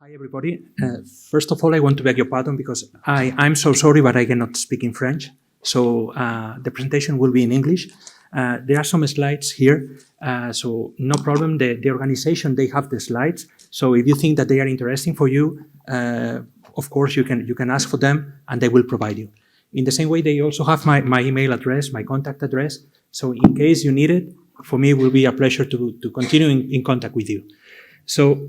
Hi, everybody. First of all, I want to beg your pardon because I'm so sorry, but I cannot speak in French. So the presentation will be in English. There are some slides here, so no problem. The organization, they have the slides. So if you think that they are interesting for you, of course, you can ask for them and they will provide you. In the same way, they also have my email address, my contact address. So in case you need it, for me, it will be a pleasure to continue in contact with you. So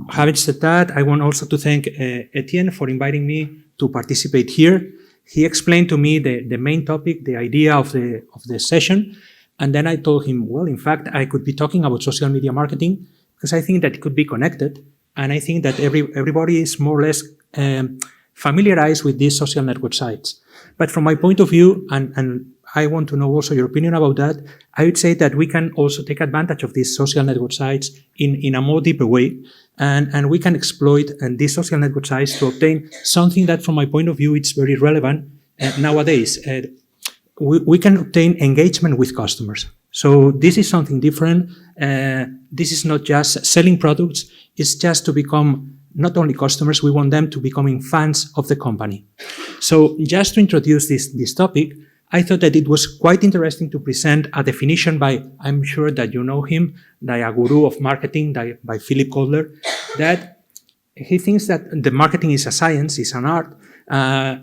having said that, I want also to thank Etienne for inviting me to participate here. He explained to me the main topic, the idea of the session, and then I told him, well, in fact, I could be talking about social media marketing because I think that it could be connected, and I think that everybody is more or less familiarized with these social network sites. But from my point of view, and I want to know also your opinion about that, I would say that we can also take advantage of these social network sites in a more deeper way, and we can exploit these social network sites to obtain something that, from my point of view, it's very relevant nowadays. We can obtain engagement with customers. So this is something different. This is not just selling products. It's just to become not only customers, we want them to becoming fans of the company. So just to introduce this topic, I thought that it was quite interesting to present a definition by, I'm sure that you know him, a guru of marketing, by Philip Kotler, that he thinks that the marketing is a science, is an art,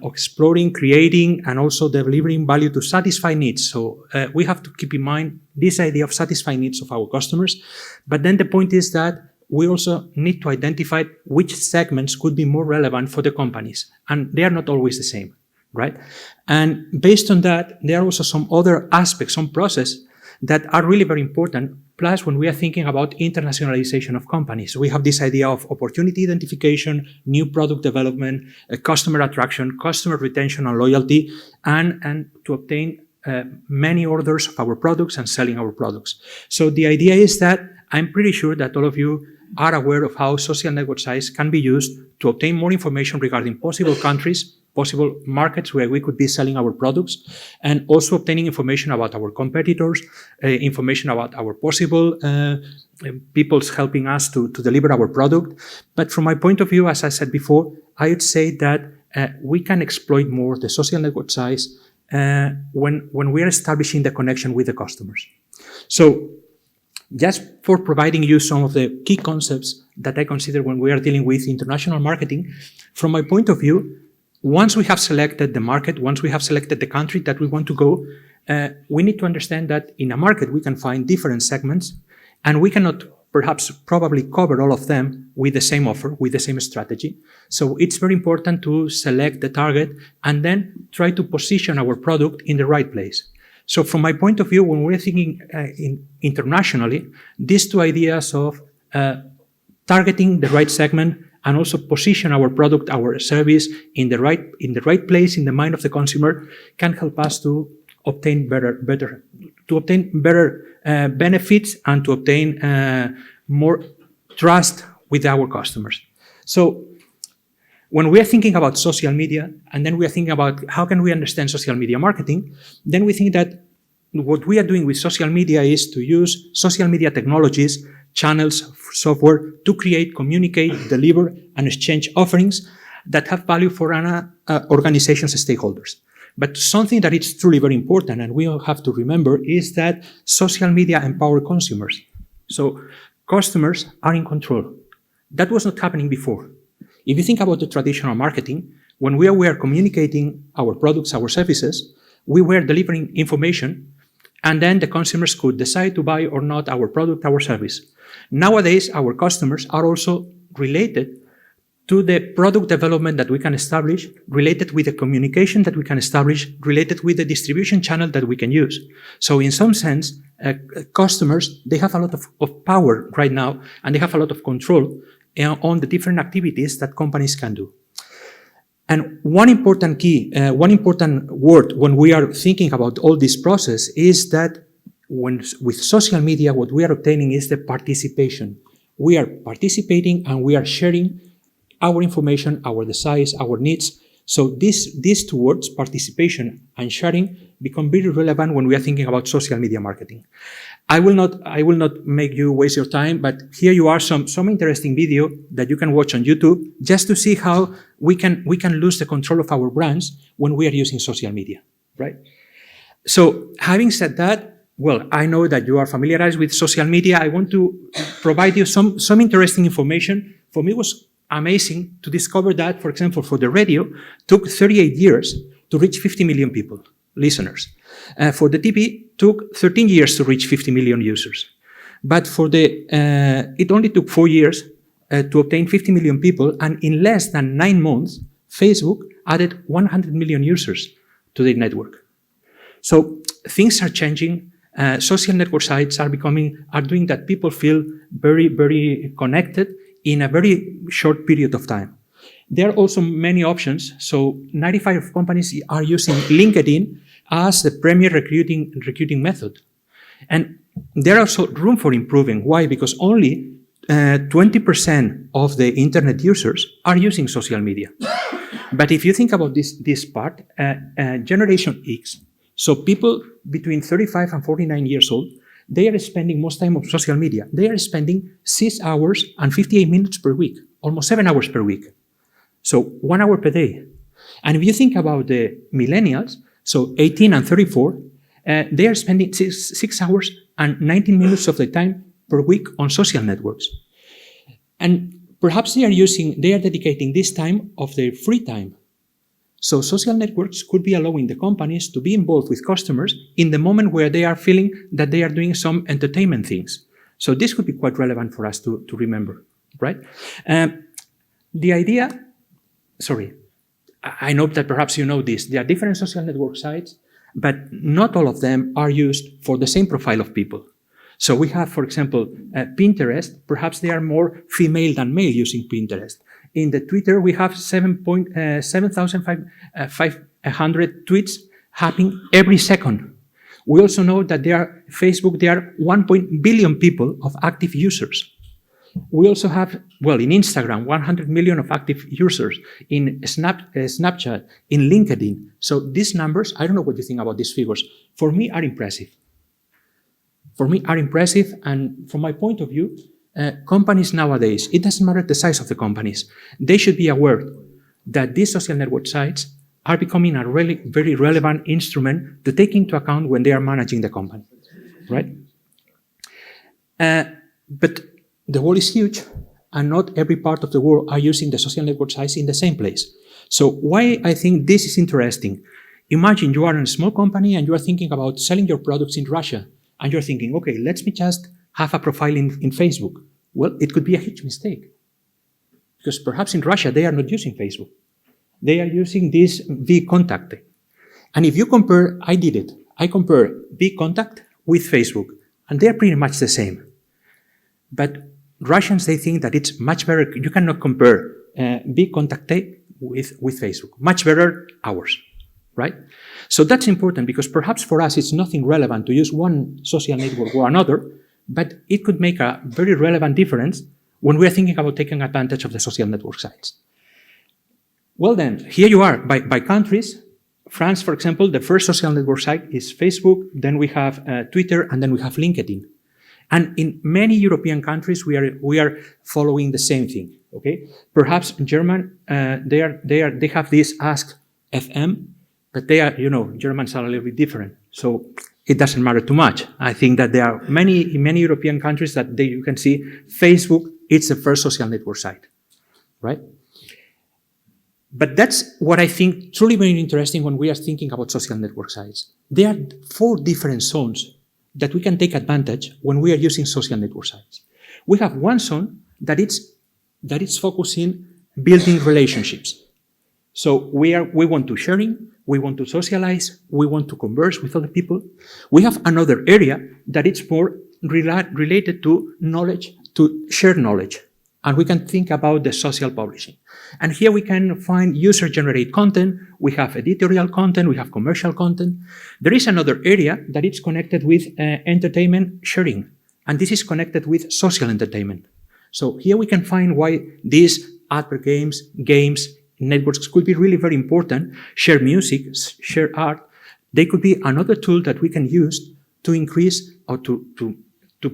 exploring, creating, and also delivering value to satisfy needs. So we have to keep in mind this idea of satisfying needs of our customers. But then the point is that we also need to identify which segments could be more relevant for the companies. And they are not always the same, right? And based on that, there are also some other aspects, some processes that are really very important. Plus, when we are thinking about internationalization of companies, we have this idea of opportunity identification, new product development, customer attraction, customer retention and loyalty, and to obtain many orders of our products and selling our products. So the idea is that I'm pretty sure that all of you are aware of how social network sites can be used to obtain more information regarding possible countries, possible markets where we could be selling our products, and also obtaining information about our competitors, information about our possible people's helping us to deliver our product. But from my point of view, as I said before, I would say that we can exploit more the social network sites when we are establishing the connection with the customers. So just for providing you some of the key concepts that I consider when we are dealing with international marketing, from my point of view, once we have selected the market, once we have selected the country that we want to go, we need to understand that in a market we can find different segments, and we cannot probably cover all of them with the same offer, with the same strategy. So it's very important to select the target and then try to position our product in the right place. So from my point of view, when we're thinking internationally, these two ideas of targeting the right segment and also position our product, our service in the right place in the mind of the consumer can help us to obtain better benefits and to obtain more trust with our customers. So when we are thinking about social media, and then we are thinking about how can we understand social media marketing, then we think that what we are doing with social media is to use social media technologies, channels, software to create, communicate, deliver, and exchange offerings that have value for an organization's stakeholders. But something that is truly very important, and we all have to remember, is that social media empower consumers. So customers are in control. That was not happening before. If you think about the traditional marketing, when we were communicating our products, our services, we were delivering information, and then the consumers could decide to buy or not our product, our service. Nowadays, our customers are also related to the product development that we can establish, related with the communication that we can establish, related with the distribution channel that we can use. So in some sense, customers, they have a lot of power right now, and they have a lot of control on the different activities that companies can do. And one important word when we are thinking about all this process is that with social media, what we are obtaining is the participation. We are participating and we are sharing our information, our desires, our needs So these two words, participation and sharing, become very relevant when we are thinking about social media marketing. I will not make you waste your time, but here you are some interesting video that you can watch on YouTube just to see how we can lose the control of our brands when we are using social media, right? So having said that, well, I know that you are familiarized with social media. I want to provide you some interesting information. For me, it was amazing to discover that, for example, for the radio, took 38 years to reach 50 million people, listeners. For the TV, took 13 years to reach 50 million users. But for it only took 4 years to obtain 50 million people, and in less than 9 months, Facebook added 100 million users to their network. So things are changing. Social network sites are doing that people feel very, very connected in a very short period of time. There are also many options. So 95 companies are using LinkedIn as the premier recruiting method. And there are also room for improving. Why? Because only 20% of the internet users are using social media. But if you think about this part, Generation X, so people between 35 and 49 years old, they are spending most time on social media. They are spending 6 hours and 58 minutes per week, almost 7 hours per week. So 1 hour per day. And if you think about the millennials, so 18 and 34, they are spending 6 hours and 19 minutes of the time per week on social networks. And perhaps they are dedicating this time of their free time. So social networks could be allowing the companies to be involved with customers in the moment where they are feeling that they are doing some entertainment things. So this could be quite relevant for us to remember, right? The idea, I know that perhaps you know this. There are different social network sites, but not all of them are used for the same profile of people. So we have, for example, Pinterest. Perhaps they are more female than male using Pinterest. In the Twitter, we have 7,500 tweets happening every second. We also know that Facebook, there are 1 billion people of active users. We also have, in Instagram, 100 million of active users, in Snapchat, in LinkedIn. So these numbers, I don't know what you think about these figures, for me are impressive. And from my point of view, companies nowadays, it doesn't matter the size of the companies, they should be aware that these social network sites are becoming a really very relevant instrument to take into account when they are managing the company, right? But the world is huge, and not every part of the world are using the social network sites in the same place. So why I think this is interesting? Imagine you are in a small company and you are thinking about selling your products in Russia, and you're thinking, okay, let me just have a profile in Facebook. Well, it could be a huge mistake, because perhaps in Russia they are not using Facebook. They are using this vContact. And if you compare, I compare vContact with Facebook, and they're pretty much the same. But Russians, they think that it's much better. You cannot compare vContact with Facebook. Much better ours, right? So that's important, because perhaps for us it's nothing relevant to use one social network or another, but it could make a very relevant difference when we're thinking about taking advantage of the social network sites. Well then, here you are, by countries. France, for example, the first social network site is Facebook, then we have Twitter, and then we have LinkedIn. And in many European countries, we are following the same thing. Okay, perhaps in German, they have this Ask FM, but they are, Germans are a little bit different, so it doesn't matter too much. I think that there are in many European countries that you can see Facebook. It's the first social network site, right? But that's what I think truly very interesting when we are thinking about social network sites. There are 4 different zones that we can take advantage when we are using social network sites. We have one zone that it's focusing building relationships. So we want to sharing, we want to socialize, we want to converse with other people. We have another area that it's more related to knowledge, to share knowledge. And we can think about the social publishing. And here we can find user-generated content, we have editorial content, we have commercial content. There is another area that is connected with entertainment sharing, and this is connected with social entertainment. So here we can find why these advert games, networks could be really very important. Share music, share art. They could be another tool that we can use to increase or to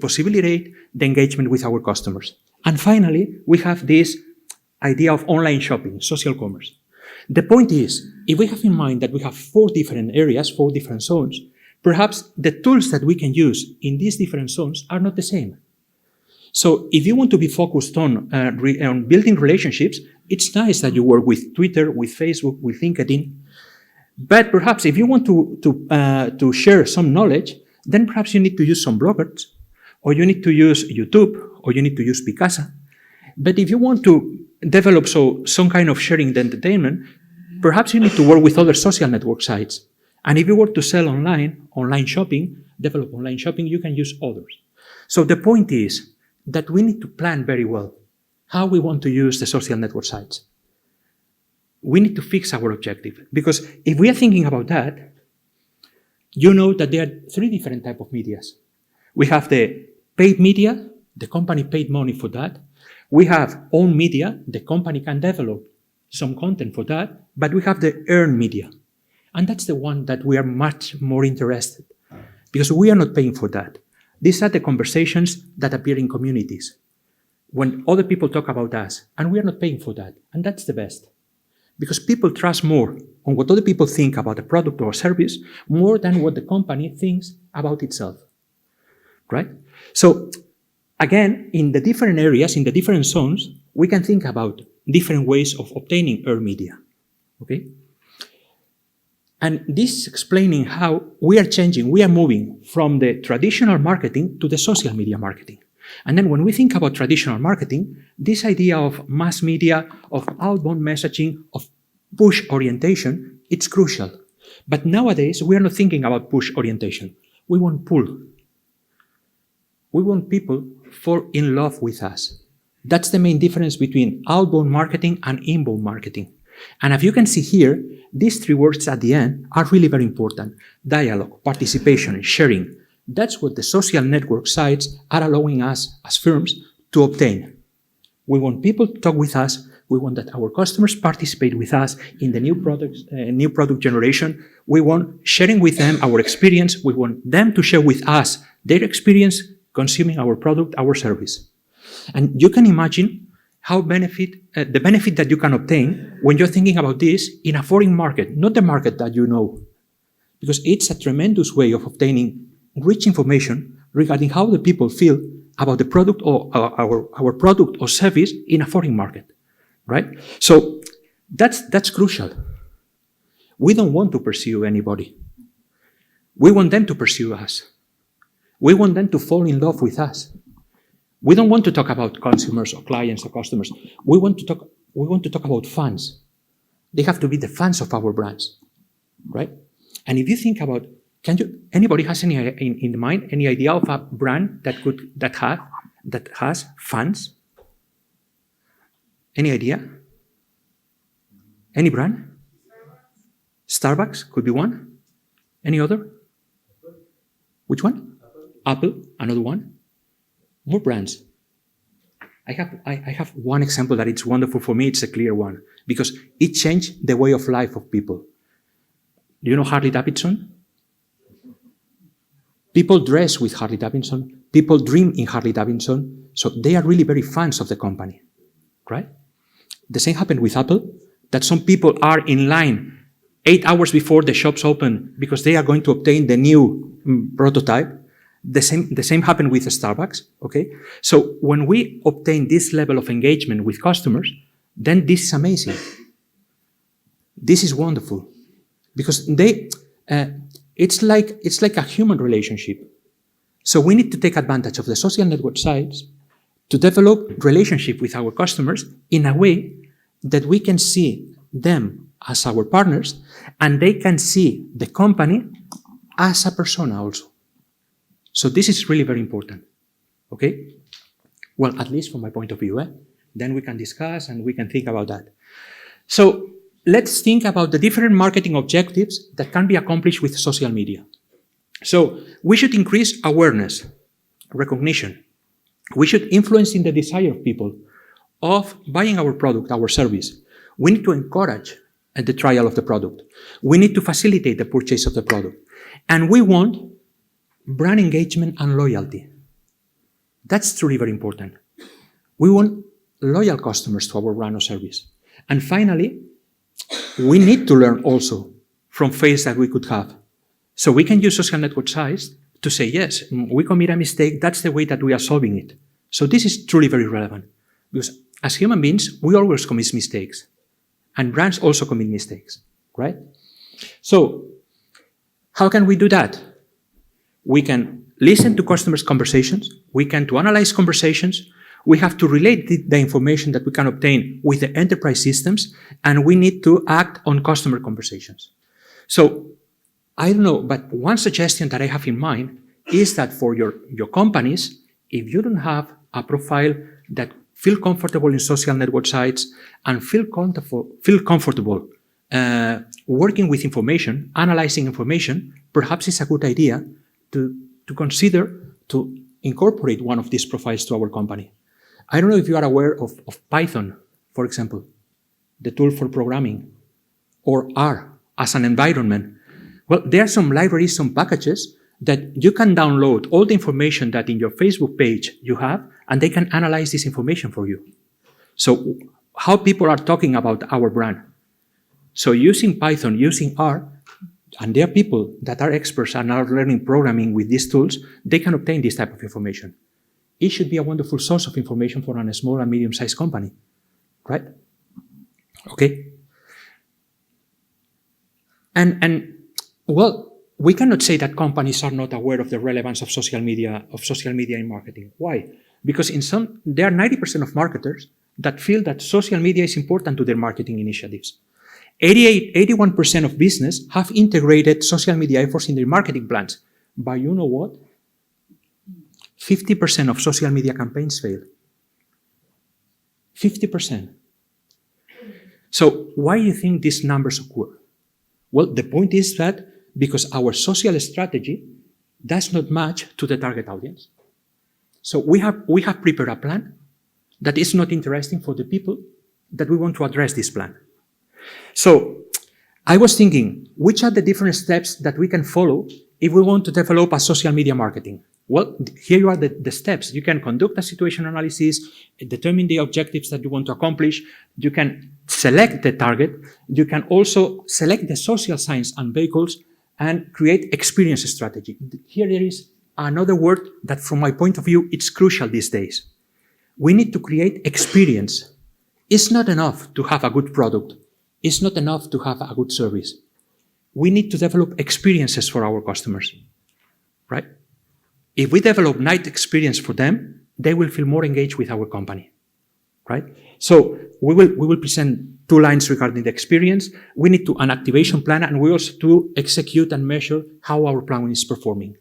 facilitate the engagement with our customers. And finally, we have this idea of online shopping, social commerce. The point is, if we have in mind that we have 4 different areas, 4 different zones, perhaps the tools that we can use in these different zones are not the same. So if you want to be focused on building relationships, it's nice that you work with Twitter, with Facebook, with LinkedIn. But perhaps if you want to share some knowledge, then perhaps you need to use some bloggers, or you need to use YouTube, or you need to use Picasa. But if you want to develop some kind of sharing the entertainment, perhaps you need to work with other social network sites. And if you want to sell online shopping, develop online shopping, you can use others. So the point is that we need to plan very well how we want to use the social network sites. We need to fix our objective, because if we are thinking about that, you know that there are 3 different types of medias. We have the paid media, the company paid money for that. We have own media, the company can develop some content for that, but we have the earned media. And that's the one that we are much more interested, because we are not paying for that. These are the conversations that appear in communities when other people talk about us, and we are not paying for that. And that's the best, because people trust more on what other people think about a product or a service more than what the company thinks about itself, right? So again, in the different areas, in the different zones, we can think about different ways of obtaining earned media, okay? And this is explaining how we are changing, we are moving from the traditional marketing to the social media marketing. And then when we think about traditional marketing, this idea of mass media, of outbound messaging, of push orientation, it's crucial. But nowadays, we are not thinking about push orientation. We want pull. We want people fall in love with us. That's the main difference between outbound marketing and inbound marketing. And as you can see here, these 3 words at the end are really very important. Dialogue, participation, sharing. That's what the social network sites are allowing us as firms to obtain. We want people to talk with us. We want that our customers participate with us in the new product generation. We want sharing with them our experience. We want them to share with us their experience consuming our product, our service. And you can imagine how the benefit that you can obtain when you're thinking about this in a foreign market, not the market that you know, because it's a tremendous way of obtaining rich information regarding how the people feel about the product or our product or service in a foreign market, right? So that's crucial. We don't want to pursue anybody. We want them to pursue us. We want them to fall in love with us. We don't want to talk about consumers or clients or customers. We want to talk about fans. They have to be the fans of our brands, right? And if you think about, anybody has any in mind any idea of a brand that has fans? Any idea? Any brand? Starbucks could be one. Any other? Which one? Apple, another one. More brands. I have one example that it's wonderful for me. It's a clear one because it changed the way of life of people. Do you know Harley Davidson? People dress with Harley Davidson. People dream in Harley Davidson. So they are really very fans of the company, right? The same happened with Apple, that some people are in line 8 hours before the shops open because they are going to obtain the new prototype. The same happened with Starbucks, okay? So when we obtain this level of engagement with customers, then this is amazing. This is wonderful because it's like a human relationship. So we need to take advantage of the social network sites to develop relationship with our customers in a way that we can see them as our partners and they can see the company as a persona also. So this is really very important, okay? Well, at least from my point of view, Then we can discuss and we can think about that. So let's think about the different marketing objectives that can be accomplished with social media. So we should increase awareness, recognition. We should influence in the desire of people of buying our product, our service. We need to encourage the trial of the product. We need to facilitate the purchase of the product. And we want brand engagement and loyalty. That's truly very important. We want loyal customers to our brand or service. And finally, we need to learn also from failures that we could have. So we can use social network sites to say, yes, we commit a mistake, that's the way that we are solving it. So this is truly very relevant, because as human beings, we always commit mistakes. And brands also commit mistakes, right? So how can we do that? We can listen to customers' conversations. We can to analyze conversations. We have to relate the information that we can obtain with the enterprise systems, and we need to act on customer conversations. So I don't know, but one suggestion that I have in mind is that for your companies, if you don't have a profile that feel comfortable in social network sites and feel comfortable working with information, analyzing information, perhaps it's a good idea to consider to incorporate one of these profiles to our company. I don't know if you are aware of Python, for example, the tool for programming, or R as an environment. Well, there are some libraries, some packages that you can download all the information that in your Facebook page you have, and they can analyze this information for you. So how people are talking about our brand. So using Python, using R, and there are people that are experts and are learning programming with these tools, they can obtain this type of information. It should be a wonderful source of information for a small and medium-sized company, right? Okay. And well, we cannot say that companies are not aware of the relevance of social media in marketing. Why? Because there are 90% of marketers that feel that social media is important to their marketing initiatives. 81% of business have integrated social media efforts in their marketing plans. But you know what? 50% of social media campaigns fail. 50%. So why do you think these numbers occur? Well, the point is that because our social strategy does not match to the target audience. So we have prepared a plan that is not interesting for the people that we want to address this plan. So I was thinking, which are the different steps that we can follow if we want to develop a social media marketing? Well, here are the steps. You can conduct a situation analysis, determine the objectives that you want to accomplish. You can select the target. You can also select the social signs and vehicles and create experience strategy. Here there is another word that from my point of view, it's crucial these days. We need to create experience. It's not enough to have a good product. It's not enough to have a good service. We need to develop experiences for our customers, right? If we develop nice experience for them, they will feel more engaged with our company, right? So we will present 2 lines regarding the experience. We need to an activation plan, and we also to execute and measure how our plan is performing.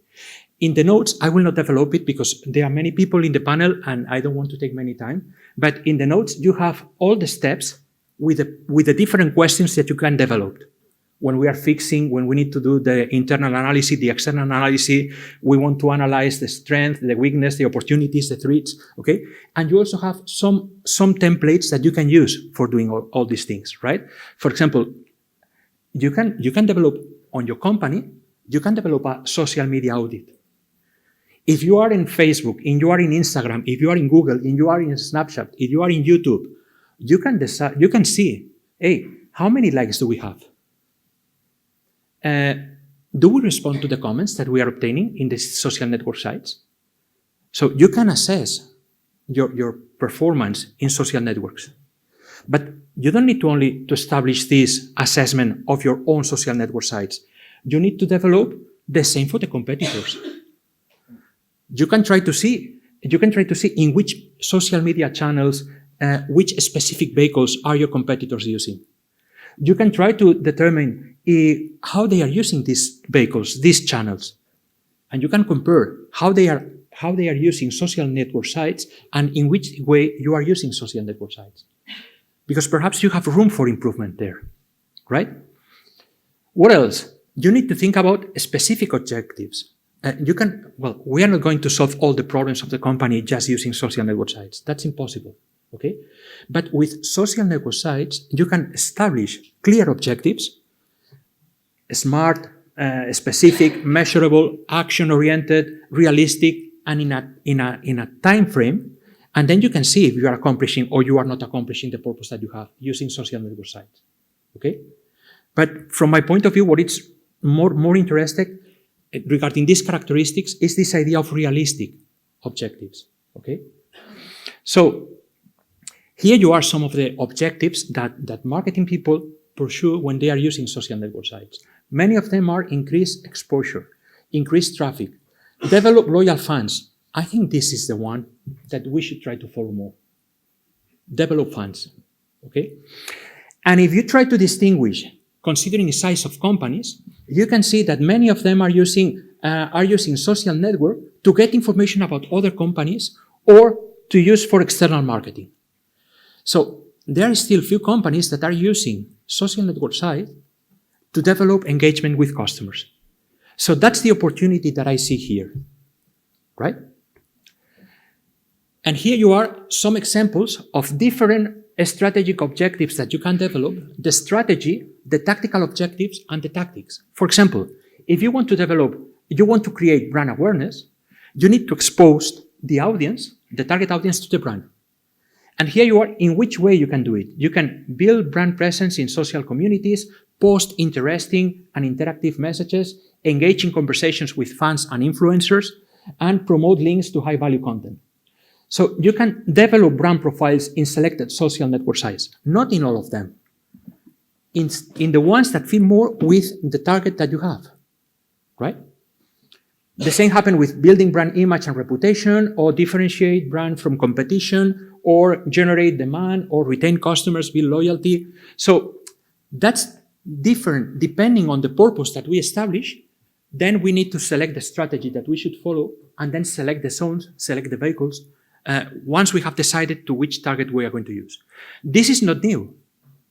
In the notes, I will not develop it because there are many people in the panel and I don't want to take many time. But in the notes, you have all the steps with the different questions that you can develop. When we are fixing, when we need to do the internal analysis, the external analysis, we want to analyze the strength, the weakness, the opportunities, the threats, okay? And you also have some templates that you can use for doing all these things, right? For example, you can develop on your company, you can develop a social media audit. If you are in Facebook, if you are in Instagram, if you are in Google, if you are in Snapchat, if you are in YouTube, you can decide, you can see, hey, how many likes do we have? Do we respond to the comments that we are obtaining in the social network sites? So you can assess your performance in social networks. But you don't need to only to establish this assessment of your own social network sites. You need to develop the same for the competitors. You can try to see in which social media channels, which specific vehicles are your competitors using. You can try to determine how they are using these vehicles, these channels, and you can compare how they are using social network sites and in which way you are using social network sites. Because perhaps you have room for improvement there, right? What else? You need to think about specific objectives. We are not going to solve all the problems of the company just using social network sites. That's impossible. okay? But with social network sites, you can establish clear objectives, smart, specific, measurable, action-oriented, realistic, and in a time frame, and then you can see if you are accomplishing or you are not accomplishing the purpose that you have using social network sites, okay? But from my point of view, what it's more interesting regarding these characteristics is this idea of realistic objectives, okay? So here you are some of the objectives that marketing people pursue when they are using social network sites. Many of them are increased exposure, increased traffic, develop loyal fans. I think this is the one that we should try to follow more. Develop fans, okay? And if you try to distinguish, considering the size of companies, you can see that many of them are using social network to get information about other companies or to use for external marketing. So there are still few companies that are using social network sites to develop engagement with customers. So that's the opportunity that I see here, right? And here you are some examples of different strategic objectives that you can develop, the strategy, the tactical objectives, and the tactics. For example, if you want to create brand awareness, you need to expose the audience, the target audience, to the brand. And here you are, in which way you can do it. You can build brand presence in social communities, post interesting and interactive messages, engage in conversations with fans and influencers, and promote links to high-value content. So you can develop brand profiles in selected social network sites, not in all of them, in the ones that fit more with the target that you have, right? The same happened with building brand image and reputation, or differentiate brand from competition, or generate demand, or retain customers, build loyalty. So that's different depending on the purpose that we establish. Then we need to select the strategy that we should follow, and then select the zones, select the vehicles, once we have decided to which target we are going to use. This is not new.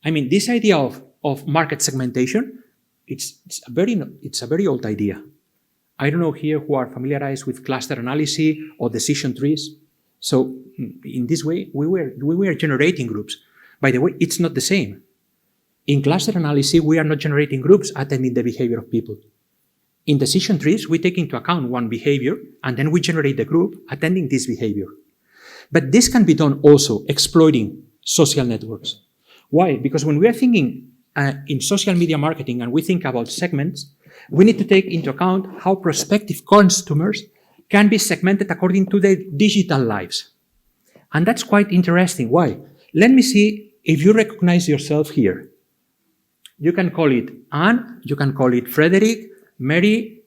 I mean, this idea of market segmentation, it's a very old idea. I don't know here who are familiarized with cluster analysis or decision trees. So in this way, we were generating groups. By the way, it's not the same. In cluster analysis, we are not generating groups attending the behavior of people. In decision trees, we take into account one behavior, and then we generate the group attending this behavior. But this can be done also exploiting social networks. Why? Because when we are thinking in social media marketing and we think about segments, we need to take into account how prospective customers can be segmented according to their digital lives. And that's quite interesting. Why? Let me see if you recognize yourself here. You can call it Anne, you can call it Frederick, Mary,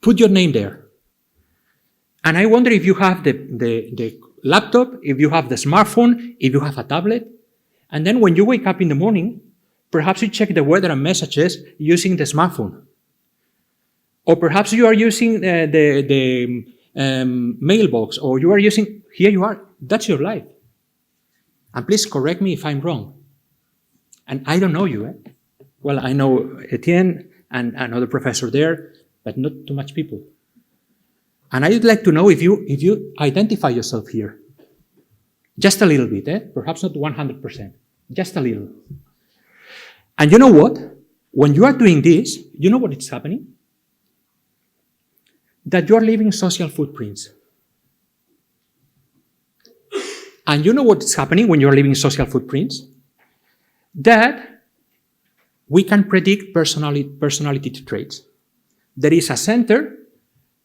put your name there. And I wonder if you have the laptop, if you have the smartphone, if you have a tablet. And then when you wake up in the morning, perhaps you check the weather and messages using the smartphone. Or perhaps you are using the mailbox, or you are using, here you are, that's your life. And please correct me if I'm wrong. And I don't know you, eh? Well, I know Etienne and another professor there, but not too much people. And I'd like to know if you identify yourself here. Just a little bit, eh? Perhaps not 100%, just a little. And you know what? When you are doing this, you know what is happening? That you are leaving social footprints. And you know what is happening when you are leaving social footprints? That we can predict personality traits. There is a center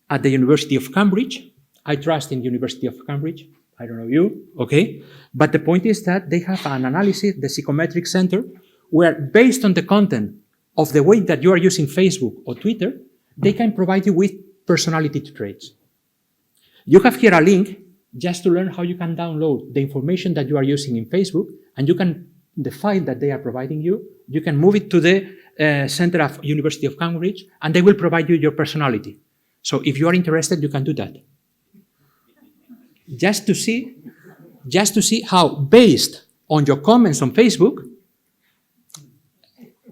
at the University of Cambridge. I trust in the University of Cambridge. I don't know you, okay? But the point is that they have an analysis, the Psychometric Center, where based on the content of the way that you are using Facebook or Twitter, they can provide you with personality traits. You have here a link just to learn how you can download the information that you are using in Facebook, and you can, the file that they are providing you, you can move it to the Center of University of Cambridge, and they will provide you your personality. So if you are interested, you can do that. Just to see how, based on your comments on Facebook,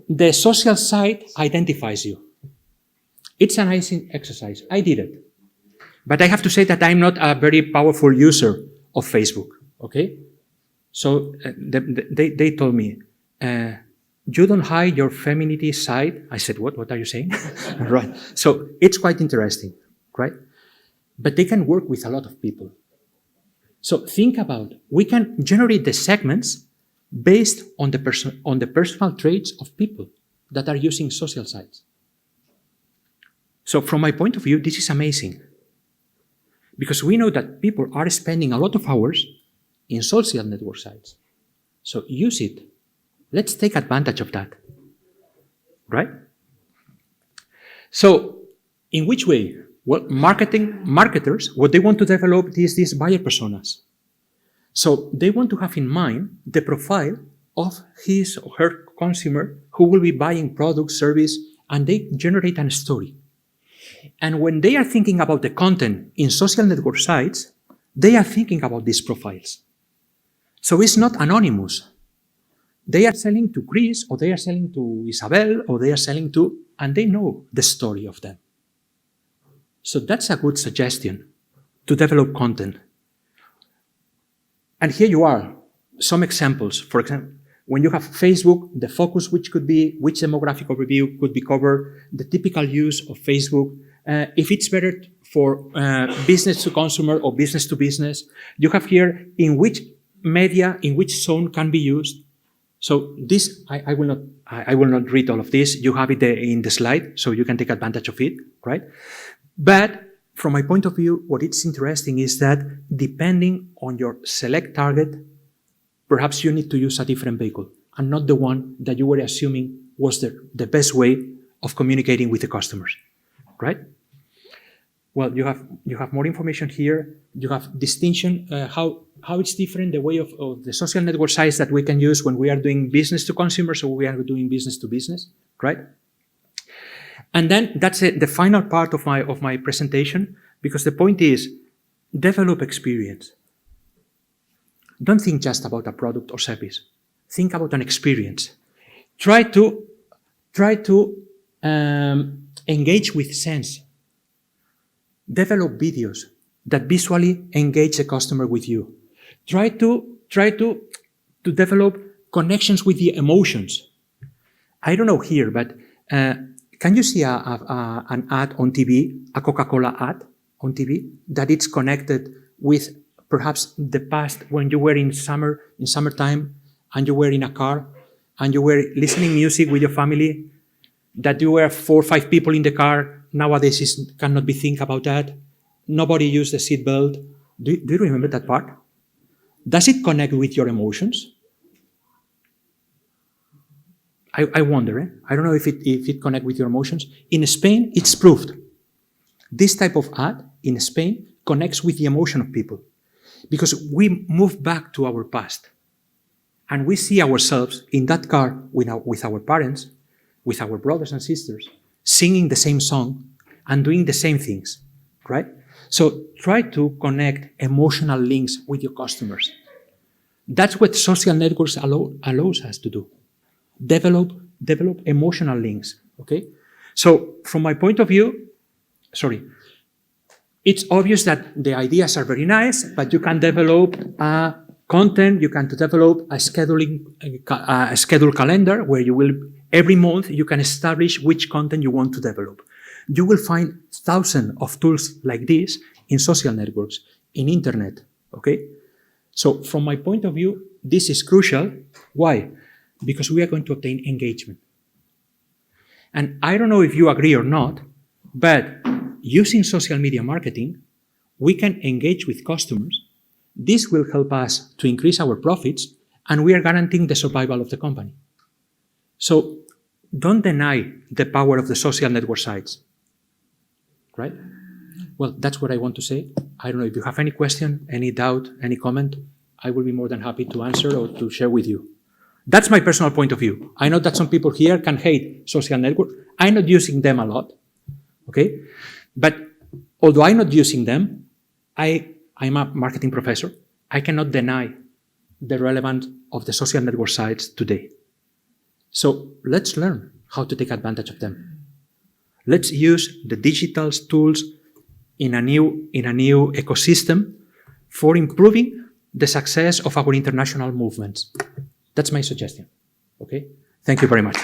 the social site identifies you. It's a nice exercise. I did it. But I have to say that I'm not a very powerful user of Facebook. okay? So they told me, you don't hide your femininity side. I said, what are you saying? Right. So it's quite interesting, right? But they can work with a lot of people. So think about, we can generate the segments based on the personal traits of people that are using social sites. So from my point of view, this is amazing. Because we know that people are spending a lot of hours in social network sites. So use it. Let's take advantage of that, right? So in which way? Well, marketers, what they want to develop is these buyer personas. So they want to have in mind the profile of his or her consumer who will be buying product, service, and they generate a story. And when they are thinking about the content in social network sites, they are thinking about these profiles. So it's not anonymous. They are selling to Chris, or they are selling to Isabel, or they are selling to, and they know the story of them. So that's a good suggestion to develop content. And here you are, some examples. For example, when you have Facebook, the focus which could be, which demographic overview could be covered, the typical use of Facebook, if it's better for business to consumer or business to business. You have here in which media, in which zone can be used. So this, I will not read all of this. You have it in the slide, so you can take advantage of it, right? But from my point of view, what is interesting is that depending on your select target, perhaps you need to use a different vehicle and not the one that you were assuming was the best way of communicating with the customers, right? Well, you have more information here. You have distinction, how it's different, the way of the social network sites that we can use when we are doing business to consumers or we are doing business to business, right? And then that's it, the final part of my presentation, because the point is develop experience. Don't think just about a product or service. Think about an experience. Try to engage with sense. Develop videos that visually engage the customer with you. Try to develop connections with the emotions. I don't know here, but can you see an ad on TV, a Coca-Cola ad on TV, that it's connected with perhaps the past when you were in summertime, and you were in a car, and you were listening music with your family, that you were 4 or 5 people in the car. Nowadays, cannot be think about that. Nobody used the seatbelt. Do you remember that part? Does it connect with your emotions? I wonder. I don't know if it connects with your emotions. In Spain, it's proved. This type of ad in Spain connects with the emotion of people, because we move back to our past, and we see ourselves in that car with our parents, with our brothers and sisters, singing the same song and doing the same things, right? So try to connect emotional links with your customers. That's what social networks allows us to do. Develop emotional links, okay? So from my point of view, it's obvious that the ideas are very nice, but you can develop content, you can develop a schedule calendar where you will, every month, you can establish which content you want to develop. You will find thousands of tools like this in social networks, in internet, okay? So from my point of view, this is crucial. Why? Because we are going to obtain engagement. And I don't know if you agree or not, but using social media marketing, we can engage with customers. This will help us to increase our profits, and we are guaranteeing the survival of the company. So don't deny the power of the social network sites, right? Well, that's what I want to say. I don't know if you have any question, any doubt, any comment. I will be more than happy to answer or to share with you. That's my personal point of view. I know that some people here can hate social networks. I'm not using them a lot, okay? But although I'm not using them, I'm a marketing professor. I cannot deny the relevance of the social network sites today. So let's learn how to take advantage of them. Let's use the digital tools in a new ecosystem for improving the success of our international movements. That's my suggestion. Okay? Thank you very much.